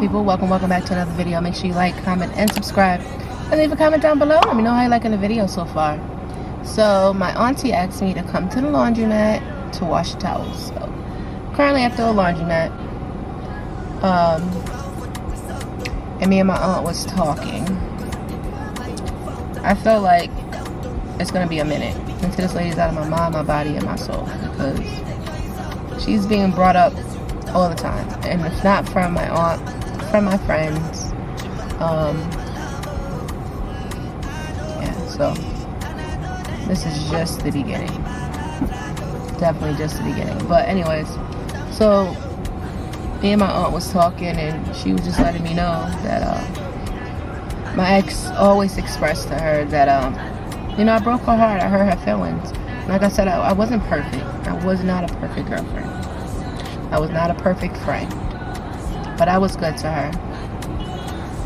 people, welcome back to another video. Make sure you like, comment, and subscribe, and leave a comment down below. Let me know how you liking the video so far. So my auntie asked me to come to the laundromat to wash towels. So currently at the laundromat, and me and my aunt was talking. I feel like it's gonna be a minute until this lady's out of my mind, my body, and my soul, because she's being brought up all the time, and if not from my aunt, from my friends. Yeah, so this is just the beginning. Definitely just the beginning. But anyways, so me and my aunt was talking, and she was just letting me know that my ex always expressed to her that you know, I broke her heart, I hurt her feelings. Like I said, I wasn't perfect. I was not a perfect girlfriend. I was not a perfect friend, but I was good to her.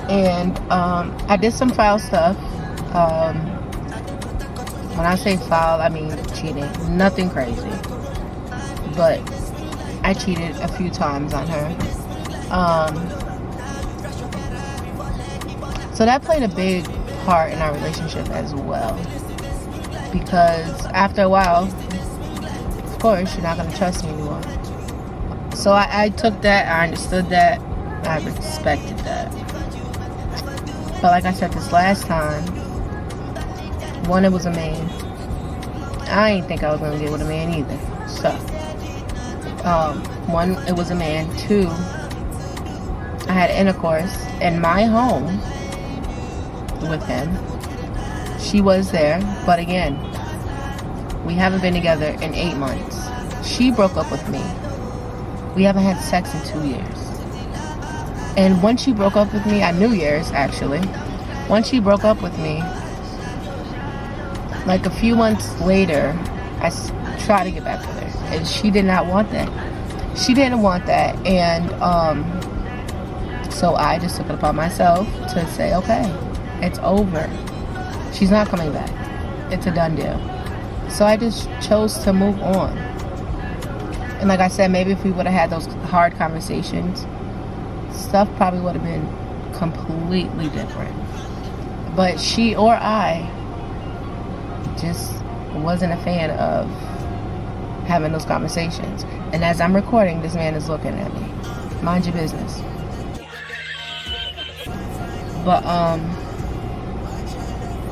And I did some foul stuff. When I say foul, I mean cheating. Nothing crazy, but I cheated a few times on her. So that played a big part in our relationship as well, because after a while, of course, you're not going to trust me anymore. So I took that, I understood that, I respected that. But like I said, this last time, one, it was a man. I didn't think I was going to get with a man either. So, one, it was a man. Two, I had intercourse in my home with him. She was there, but again, we haven't been together in 8 months. She broke up with me. We haven't had sex in 2 years. And once she broke up with me, at New Year's actually, once she broke up with me, like a few months later, I tried to get back with her, and she did not want that. She didn't want that, and so I just took it upon myself to say, okay, it's over. She's not coming back. It's a done deal. So I just chose to move on. And like I said, maybe if we would have had those hard conversations, stuff probably would have been completely different. But she or I just wasn't a fan of having those conversations. And as I'm recording, this man is looking at me. Mind your business. But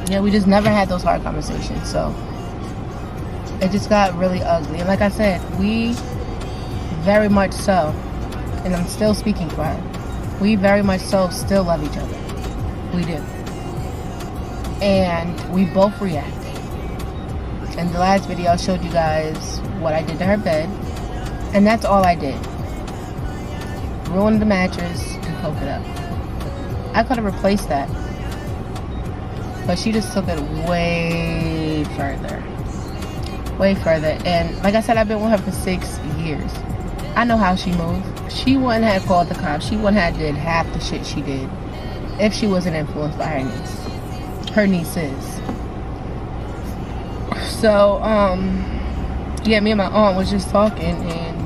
yeah, we just never had those hard conversations. So it just got really ugly. And like I said, we very much so, and I'm still speaking for her, we very much so still love each other. We do. And we both react. In the last video, I showed you guys what I did to her bed, and that's all I did. Ruined the mattress and poke it up. I could have replaced that, but she just took it way further. Way further. And like I said, I've been with her for 6 years. I know how she moved. She wouldn't have called the cops. She wouldn't have did half the shit she did if she wasn't influenced by her niece. Her nieces. So, yeah, me and my aunt was just talking, and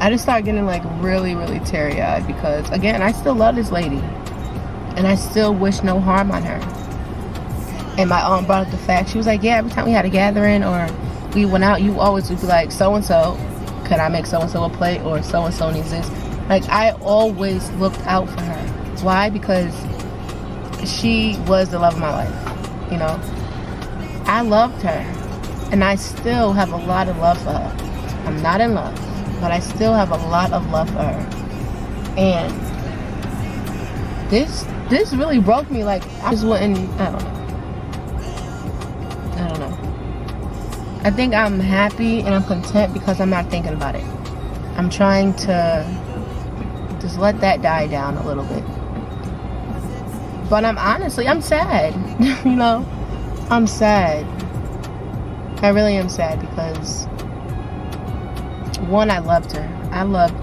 I just started getting like really, really teary-eyed, because again, I still love this lady, and I still wish no harm on her. And my aunt brought up the fact, she was like, yeah, every time we had a gathering or we went out, you always would be like, so-and-so, could I make so-and-so a plate, or so-and-so needs this. Like, I always looked out for her. Why? Because she was the love of my life, you know. I loved her, and I still have a lot of love for her. I'm not in love, but I still have a lot of love for her. And this really broke me. Like, I just wouldn't, I don't know. I think I'm happy and I'm content because I'm not thinking about it. I'm trying to just let that die down a little bit. But I'm sad. You know, I'm sad. I really am sad because, one, I loved her. I loved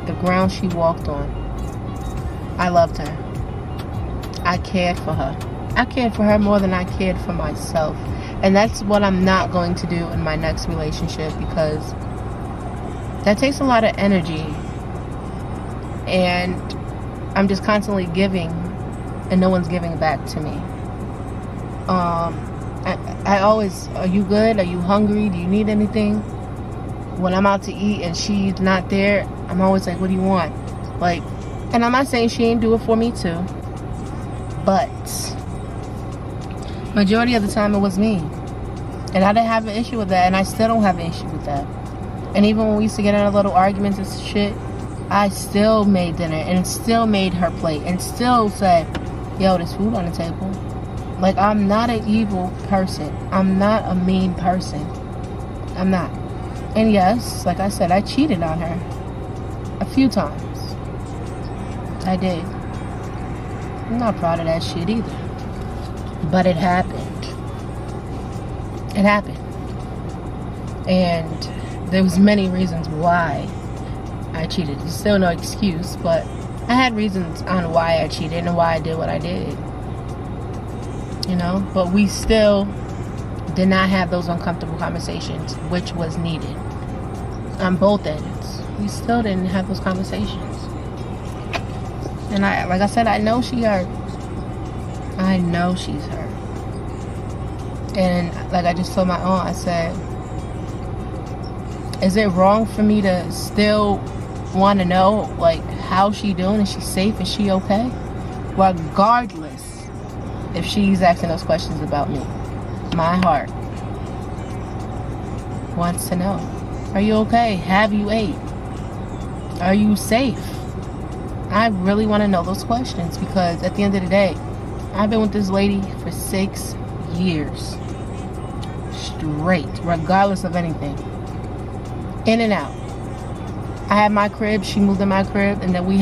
the ground she walked on. I loved her. I cared for her. I cared for her more than I cared for myself. And that's what I'm not going to do in my next relationship, because that takes a lot of energy. and I'm just constantly giving and no one's giving back to me. I always, are you good? Are you hungry? Do you need anything? When I'm out to eat and she's not there, I'm always like, what do you want? Like, and I'm not saying she ain't do it for me too, but majority of the time it was me. And I didn't have an issue with that, and I still don't have an issue with that. And even when we used to get in little arguments and shit, I still made dinner and still made her plate and still said, yo, there's food on the table. Like, I'm not an evil person. I'm not a mean person. I'm not. And yes, like I said, I cheated on her a few times. I did. I'm not proud of that shit either. But it happened. It happened. And there was many reasons why I cheated. There's still no excuse, but I had reasons on why I cheated and why I did what I did. You know? But we still did not have those uncomfortable conversations, which was needed. On both ends. We still didn't have those conversations. And like I said, I know she hurt. I know she's hurt. And like I just told my aunt, I said, is it wrong for me to still want to know, like, how she doing? Is she safe? Is she okay? Regardless if she's asking those questions about me. My heart wants to know. Are you okay? Have you ate? Are you safe? I really want to know those questions, because at the end of the day, I've been with this lady for 6 years. Straight. Regardless of anything. In and out. I had my crib, she moved in my crib, and then we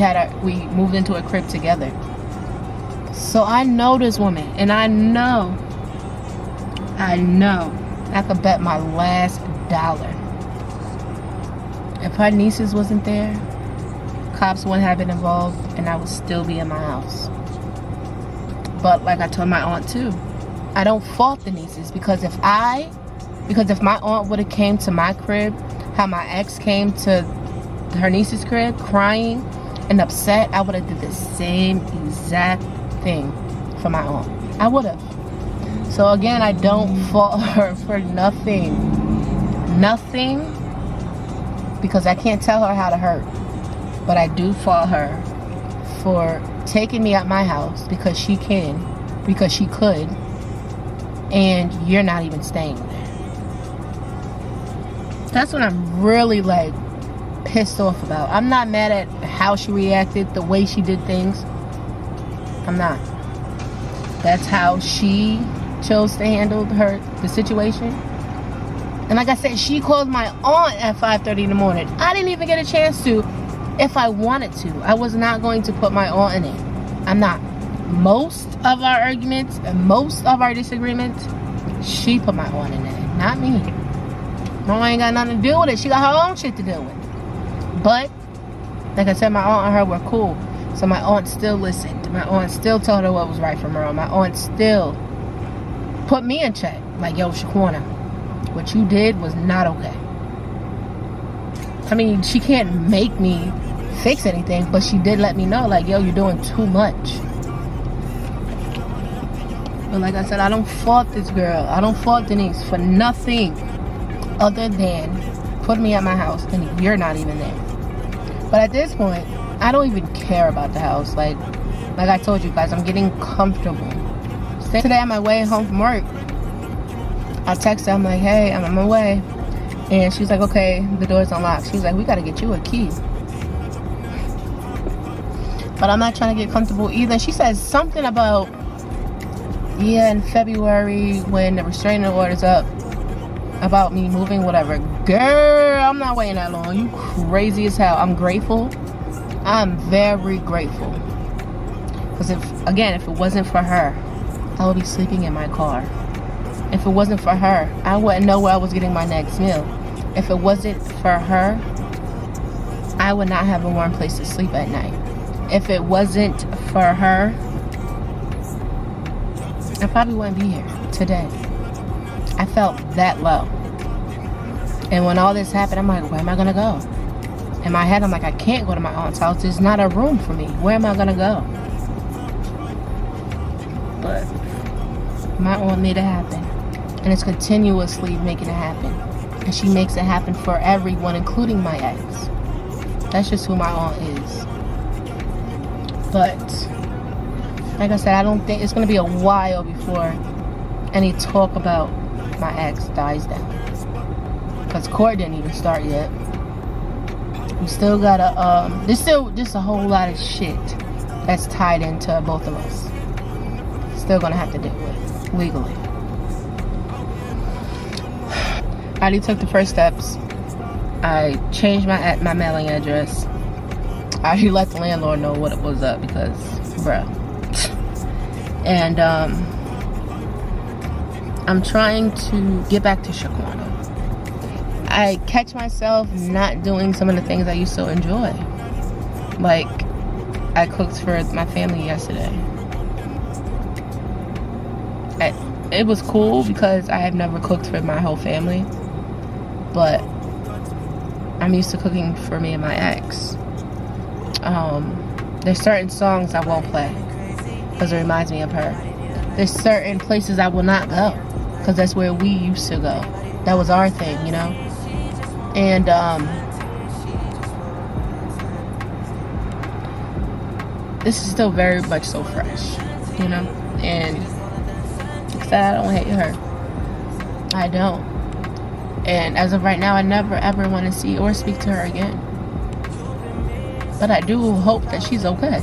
moved into a crib together. So I know this woman, and I know I could bet my last dollar. If her nieces wasn't there, cops wouldn't have been involved, and I would still be in my house. But like I told my aunt too, I don't fault the nieces, because if my aunt would have came to my crib, how my ex came to her niece's crib crying and upset, I would have did the same exact thing for my aunt. I would have. So again, I don't fault her for nothing, because I can't tell her how to hurt. But I do fault her for taking me out my house because she could, and you're not even staying there. That's what I'm really like pissed off about. I'm not mad at how she reacted, the way she did things. I'm not. That's how she chose to handle the situation. And like I said, she called my aunt at 5:30 in the morning. I didn't even get a chance to, if I wanted to. I was not going to put my aunt in it. I'm not. Most of our arguments and most of our disagreements, she put my aunt in it, not me. My aunt ain't got nothing to do with it. She got her own shit to deal with. But, like I said, my aunt and her were cool. So my aunt still listened. My aunt still told her what was right from wrong. My aunt still put me in check. Like, yo, Shaquana, what you did was not okay. I mean, she can't make me fix anything, but she did let me know, like, yo, you're doing too much. But like I said, I don't fault this girl. I don't fault Denise for nothing other than put me at my house and you're not even there. But at this point, I don't even care about the house. Like I told you guys, I'm getting comfortable. Today on my way home from work, I texted her, I'm like, hey, I'm on my way. And she's like, okay, the door's unlocked. She's like, we gotta get you a key. But I'm not trying to get comfortable either. She says something about, yeah, in February when the restraining order's up, about me moving, whatever. Girl, I'm not waiting that long. You crazy as hell. I'm grateful. I'm very grateful. Because if it wasn't for her, I would be sleeping in my car. If it wasn't for her, I wouldn't know where I was getting my next meal. If it wasn't for her, I would not have a warm place to sleep at night. If it wasn't for her, I probably wouldn't be here today. I felt that low. And when all this happened, I'm like, where am I going to go? In my head, I'm like, I can't go to my aunt's house. There's not a room for me. Where am I gonna go? But my aunt made it happen, and it's continuously making it happen. And she makes it happen for everyone, including my ex. That's just who my aunt is. But like I said, I don't think it's gonna be a while before any talk about my ex dies down, because court didn't even start yet. We still gotta there's still just a whole lot of shit that's tied into both of us. Still gonna have to deal with legally. I already took the first steps. I changed my mailing address. I already let the landlord know what it was up, because bruh. And I'm trying to get back to Shaquana. I catch myself not doing some of the things I used to enjoy. Like, I cooked for my family yesterday. It was cool because I have never cooked for my whole family. But I'm used to cooking for me and my ex. There's certain songs I won't play because it reminds me of her. There's certain places I will not go because that's where we used to go. That was our thing, you know? And this is still very much so fresh, you know? And like I said, I don't hate her. I don't. And as of right now, I never ever want to see or speak to her again. But I do hope that she's okay.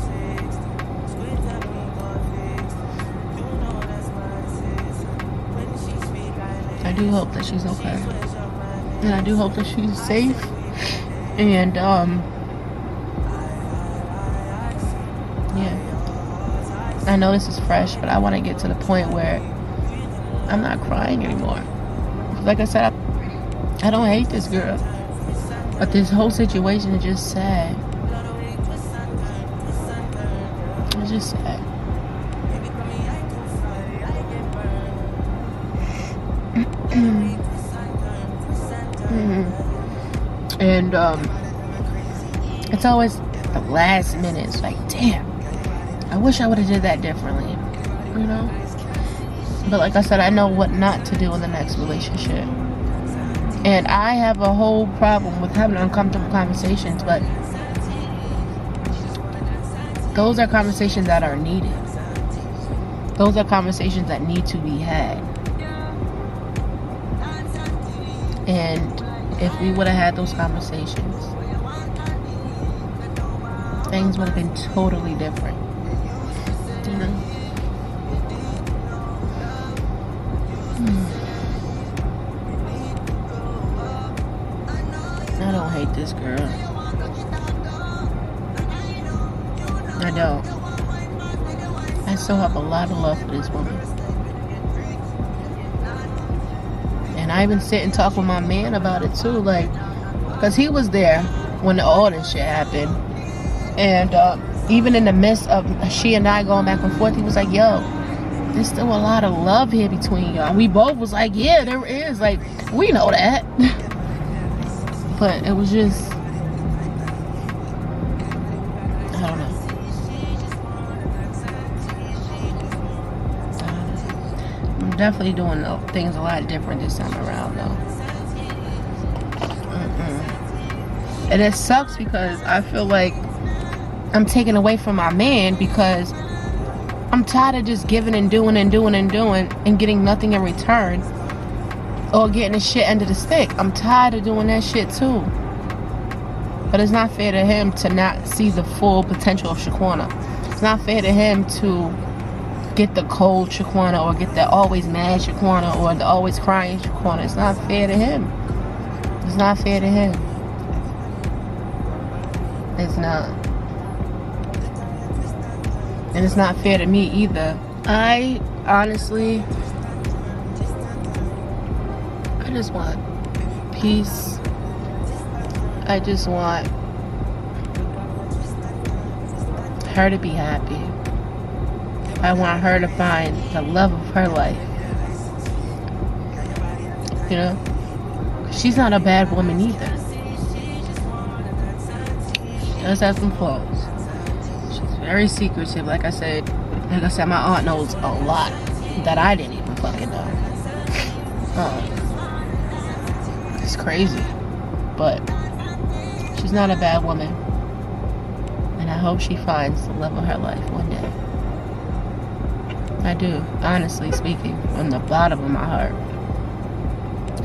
I do hope that she's okay. And I do hope that she's safe. And, yeah. I know this is fresh, but I want to get to the point where I'm not crying anymore. Like I said, I don't hate this girl. But this whole situation is just sad. It's just sad. And it's always the last minute. It's like, damn, I wish I would have did that differently, you know? But like I said, I know what not to do in the next relationship. And I have a whole problem with having uncomfortable conversations, but those are conversations that are needed. Those are conversations that need to be had. And if we would have had those conversations, things would have been totally different. You know? I don't hate this girl. I don't. I still have a lot of love for this woman. And I even sit and talk with my man about it too, like, because he was there when all this shit happened. And even in the midst of she and I going back and forth, he was like, yo, there's still a lot of love here between y'all. We both was like, yeah, there is. Like, we know that. But it was just, I don't know. I'm definitely doing things a lot different this time around, though. And it sucks because I feel like I'm taken away from my man because I'm tired of just giving and doing and doing and doing and getting nothing in return. Or getting the shit under the stick. I'm tired of doing that shit too. But it's not fair to him to not see the full potential of Shaquana. It's not fair to him to get the cold Shaquana or get the always mad Shaquana or the always crying Shaquana. It's not fair to him. It's not fair to him. It's not. And it's not fair to me either. I honestly, I just want peace. I just want her to be happy. I want her to find the love of her life. You know? She's not a bad woman either. does have some flaws. She's very secretive. Like I said, my aunt knows a lot that I didn't even fucking know. It's crazy, but she's not a bad woman, and I hope she finds the love of her life one day. I do, honestly speaking, from the bottom of my heart.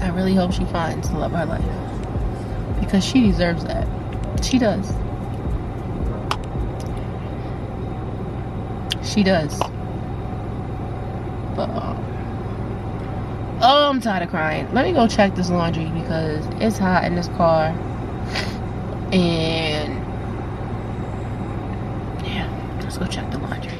I really hope she finds the love of her life, because she deserves that. She does. She does. But oh, I'm tired of crying. Let me go check this laundry because it's hot in this car. And yeah, let's go check the laundry.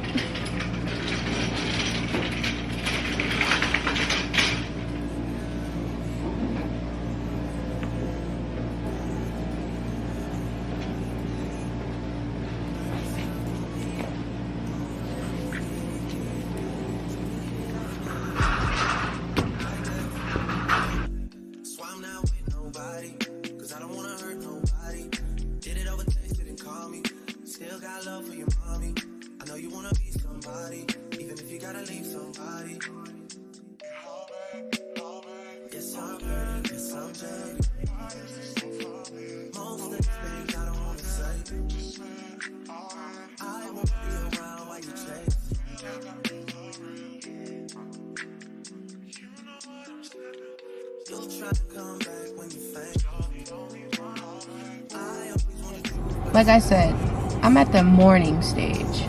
Like I said, I'm at the mourning stage.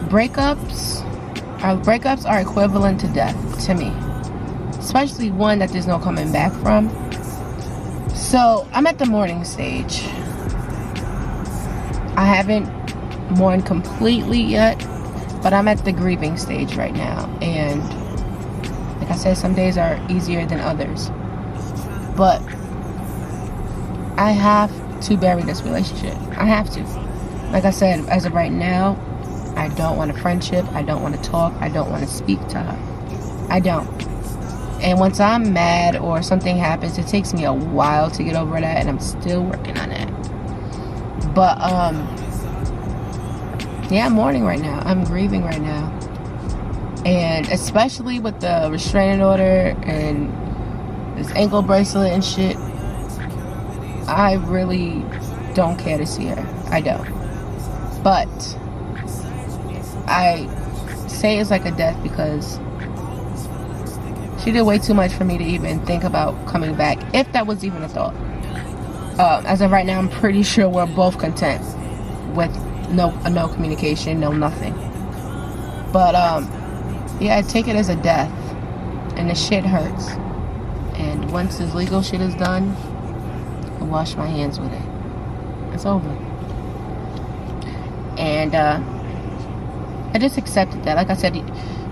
Breakups are equivalent to death to me, especially one that there's no coming back from. So I'm at the mourning stage. I haven't mourned completely yet, but I'm at the grieving stage right now. And like I said, some days are easier than others, but I have to bury this relationship. I have to. Like I said, as of right now, I don't want a friendship. I don't want to talk. I don't want to speak to her. I don't. And once I'm mad or something happens, it takes me a while to get over that, and I'm still working on it. But yeah, I'm mourning right now. I'm grieving right now. And especially with the restraining order and this ankle bracelet and shit, I really don't care to see her. I don't. But I say it's like a death because she did way too much for me to even think about coming back, if that was even a thought. As of right now, I'm pretty sure we're both content with no communication, no nothing. But yeah, I take it as a death, and the shit hurts. And once this legal shit is done, I'll wash my hands with it. It's over. And I just accepted that. Like I said,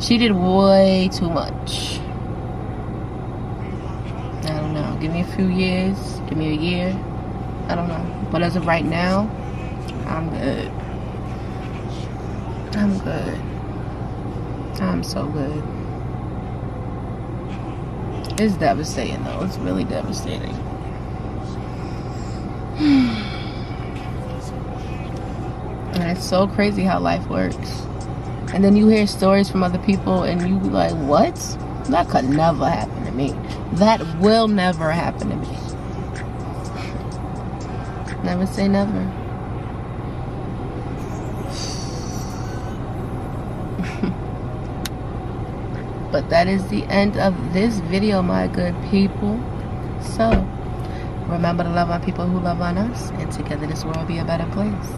she did way too much. I don't know. Give me a few years. Give me a year. I don't know. But as of right now, I'm good. I'm good. I'm so good. It's devastating though. It's really devastating. And it's so crazy how life works. And then you hear stories from other people and you be like, what? That could never happen to me. That will never happen to me. Never say never. But that is the end of this video, my good people. So, remember to love on people who love on us, and together this world will be a better place.